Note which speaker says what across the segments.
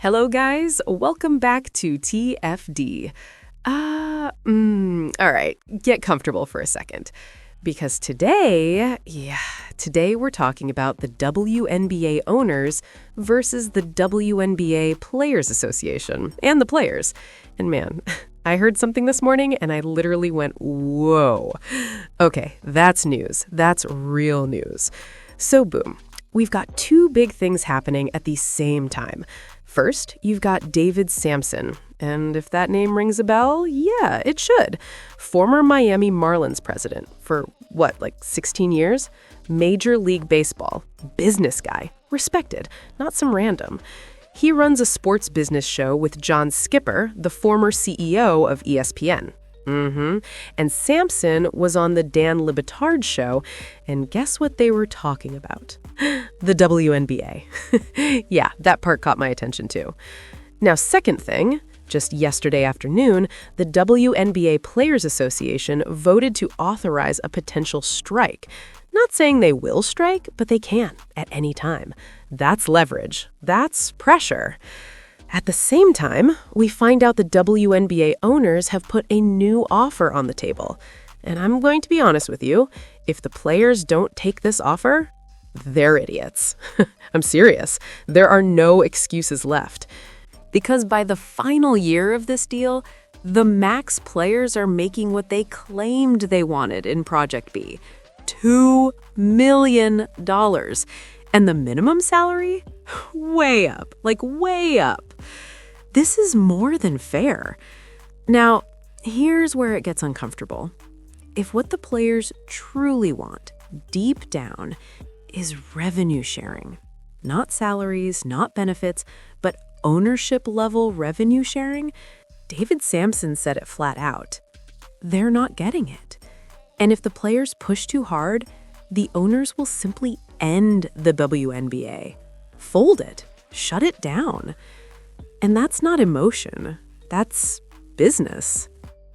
Speaker 1: Hello, guys. Welcome back to TFD. All right, get comfortable for a second. Because today we're talking about the WNBA owners versus the WNBA Players Association and the players. And man, I heard something this morning and I literally went, whoa. Okay, that's news. That's real news. So boom, we've got two big things happening at the same time. First, you've got David Sampson. And if that name rings a bell, yeah, it should. Former Miami Marlins president for, 16 years? Major League Baseball. Business guy. Respected. Not some random. He runs a sports business show with John Skipper, the former CEO of ESPN. And Sampson was on the Dan Libetard show, and guess what they were talking about? The WNBA. Yeah, that part caught my attention too. Now, second thing, just yesterday afternoon, the WNBA Players Association voted to authorize a potential strike. Not saying they will strike, but they can at any time. That's leverage. That's pressure. At the same time, we find out the WNBA owners have put a new offer on the table. And I'm going to be honest with you, if the players don't take this offer, they're idiots. I'm serious. There are no excuses left. Because by the final year of this deal, the max players are making what they claimed they wanted in Project B, $2 million. And the minimum salary? Way up, way up. This is more than fair. Now, here's where it gets uncomfortable. If what the players truly want, deep down, is revenue sharing, not salaries, not benefits, but ownership-level revenue sharing, David Sampson said it flat out. They're not getting it. And if the players push too hard, the owners will simply end the WNBA. Fold it. Shut it down. And that's not emotion. That's business.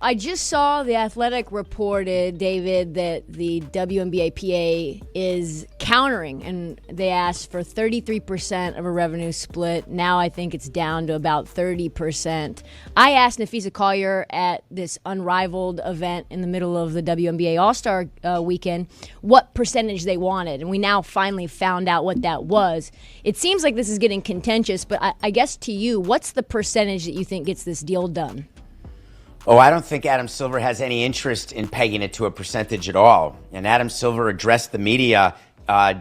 Speaker 2: I just saw The Athletic reported, David, that the WNBA is countering, and they asked for 33% of a revenue split. Now I think it's down to about 30%. I asked Nafisa Collier at this Unrivaled event in the middle of the WNBA All-Star weekend what percentage they wanted, and we now finally found out what that was. It seems like this is getting contentious, but I guess to you, what's the percentage that you think gets this deal done?
Speaker 3: Oh, I don't think Adam Silver has any interest in pegging it to a percentage at all. And Adam Silver addressed the media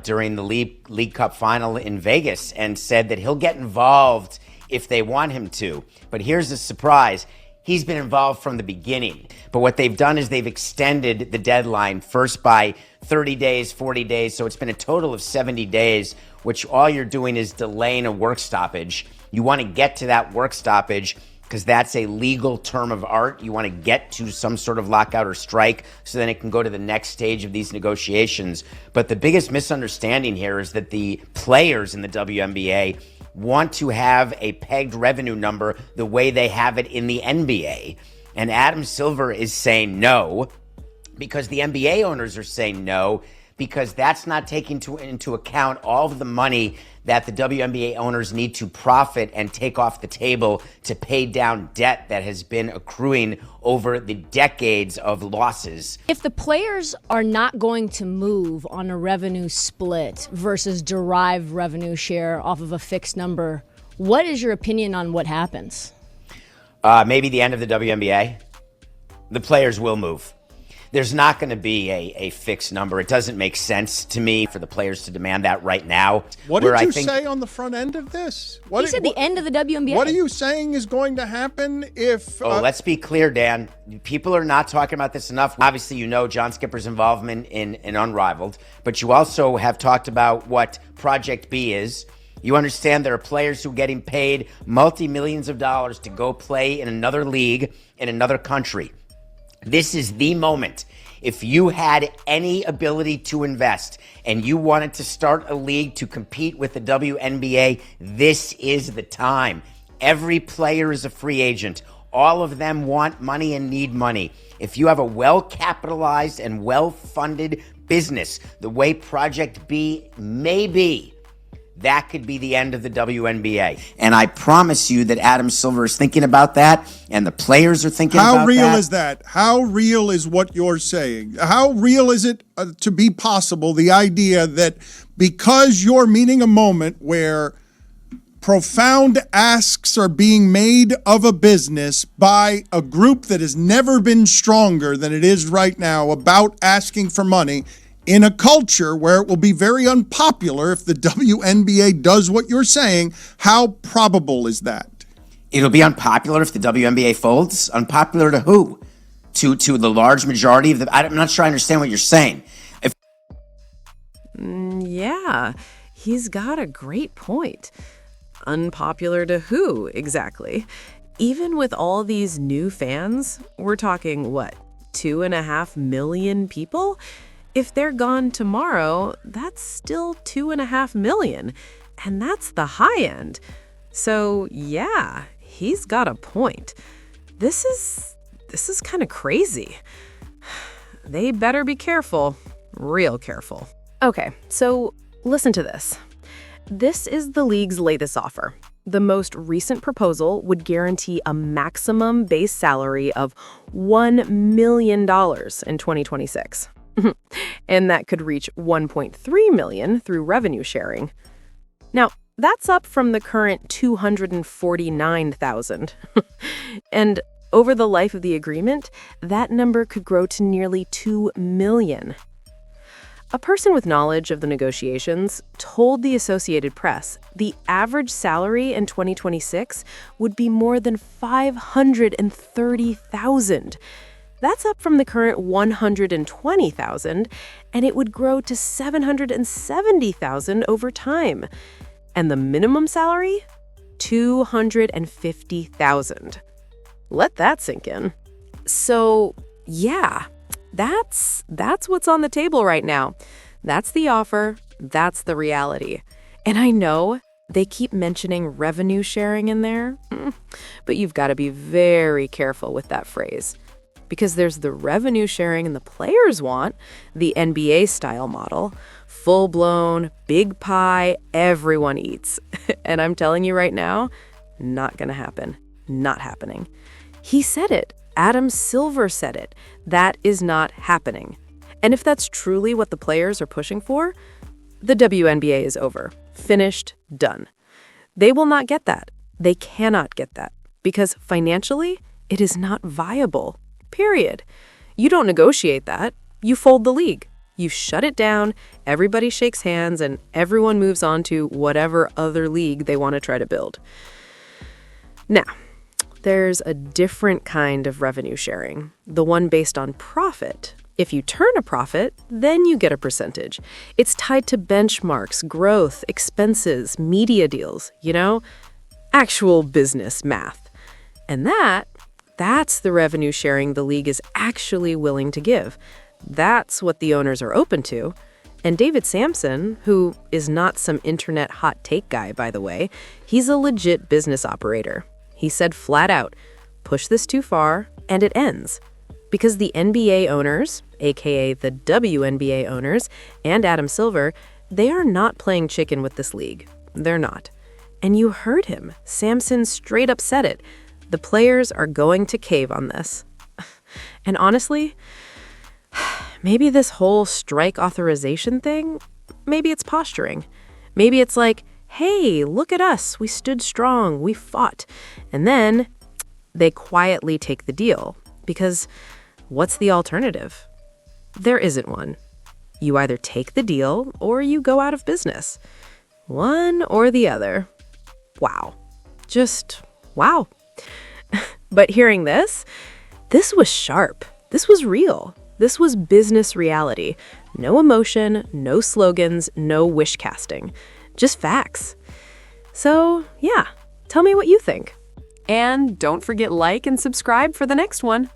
Speaker 3: during the League Cup final in Vegas and said that he'll get involved if they want him to. But here's the surprise. He's been involved from the beginning. But what they've done is they've extended the deadline first by 30 days, 40 days. So it's been a total of 70 days, which all you're doing is delaying a work stoppage. You want to get to that work stoppage because that's a legal term of art. You want to get to some sort of lockout or strike so then it can go to the next stage of these negotiations. But the biggest misunderstanding here is that the players in the WNBA want to have a pegged revenue number the way they have it in the NBA. And Adam Silver is saying no because the NBA owners are saying no because that's not taking into account all of the money that the WNBA owners need to profit and take off the table to pay down debt that has been accruing over the decades of losses.
Speaker 2: If the players are not going to move on a revenue split versus derive revenue share off of a fixed number, what is your opinion on what happens?
Speaker 3: Maybe the end of the WNBA. The players will move. There's not going to be a fixed number. It doesn't make sense to me for the players to demand that right now.
Speaker 4: What did you say on the front end of this?
Speaker 2: He said the end of the WNBA.
Speaker 4: What are you saying is going to happen if...
Speaker 3: let's be clear, Dan. People are not talking about this enough. Obviously, you know John Skipper's involvement in Unrivaled, but you also have talked about what Project B is. You understand there are players who are getting paid multi-millions of dollars to go play in another league in another country. This is the moment. If you had any ability to invest and you wanted to start a league to compete with the WNBA, this is the time. Every player is a free agent. All of them want money and need money. If you have a well-capitalized and well-funded business, the way Project B may be, that could be the end of the WNBA. And I promise you that Adam Silver is thinking about that, and the players are thinking about that.
Speaker 4: How real is that? How real is what you're saying? How real is it to be possible, the idea that because you're meeting a moment where profound asks are being made of a business by a group that has never been stronger than it is right now about asking for money, in a culture where it will be very unpopular if the WNBA does what you're saying, how probable is that?
Speaker 3: It'll be unpopular if the WNBA folds? Unpopular to who? To the large majority of the... I'm not sure I understand what you're saying.
Speaker 1: Yeah, he's got a great point. Unpopular to who, exactly? Even with all these new fans, we're talking, what, 2.5 million people? If they're gone tomorrow, that's still 2.5 million, and that's the high end. So yeah, he's got a point. This is kind of crazy. They better be careful, real careful. Okay, so listen to this. This is the league's latest offer. The most recent proposal would guarantee a maximum base salary of $1 million in 2026. And that could reach 1.3 million through revenue sharing. Now, that's up from the current 249,000. And over the life of the agreement, that number could grow to nearly 2 million. A person with knowledge of the negotiations told the Associated Press the average salary in 2026 would be more than 530,000. That's up from the current 120,000, and it would grow to 770,000 over time. And the minimum salary? 250,000. Let that sink in. So, yeah, that's what's on the table right now. That's the offer, that's the reality. And I know they keep mentioning revenue sharing in there, but you've got to be very careful with that phrase. Because there's the revenue sharing and the players want, the NBA-style model, full-blown, big pie, everyone eats. And I'm telling you right now, not gonna happen. Not happening. He said it. Adam Silver said it. That is not happening. And if that's truly what the players are pushing for, the WNBA is over. Finished, done. They will not get that. They cannot get that. Because financially, it is not viable. Period. You don't negotiate that. You fold the league. You shut it down, everybody shakes hands, and everyone moves on to whatever other league they want to try to build. Now, there's a different kind of revenue sharing, the one based on profit. If you turn a profit, then you get a percentage. It's tied to benchmarks, growth, expenses, media deals, actual business math. And that's the revenue sharing the league is actually willing to give. That's what the owners are open to. And David Sampson, who is not some internet hot take guy, by the way, he's a legit business operator. He said flat out, push this too far, and it ends. Because the NBA owners, aka the WNBA owners, and Adam Silver, they are not playing chicken with this league. They're not. And you heard him. Sampson straight up said it. The players are going to cave on this. And honestly, maybe this whole strike authorization thing, maybe it's posturing. Maybe it's like, hey, look at us. We stood strong. We fought. And then they quietly take the deal. Because what's the alternative? There isn't one. You either take the deal or you go out of business. One or the other. Wow. Just wow. But hearing this was sharp. This was real. This was business reality. No emotion, no slogans, no wish casting. Just facts. So, yeah, tell me what you think. And don't forget like and subscribe for the next one.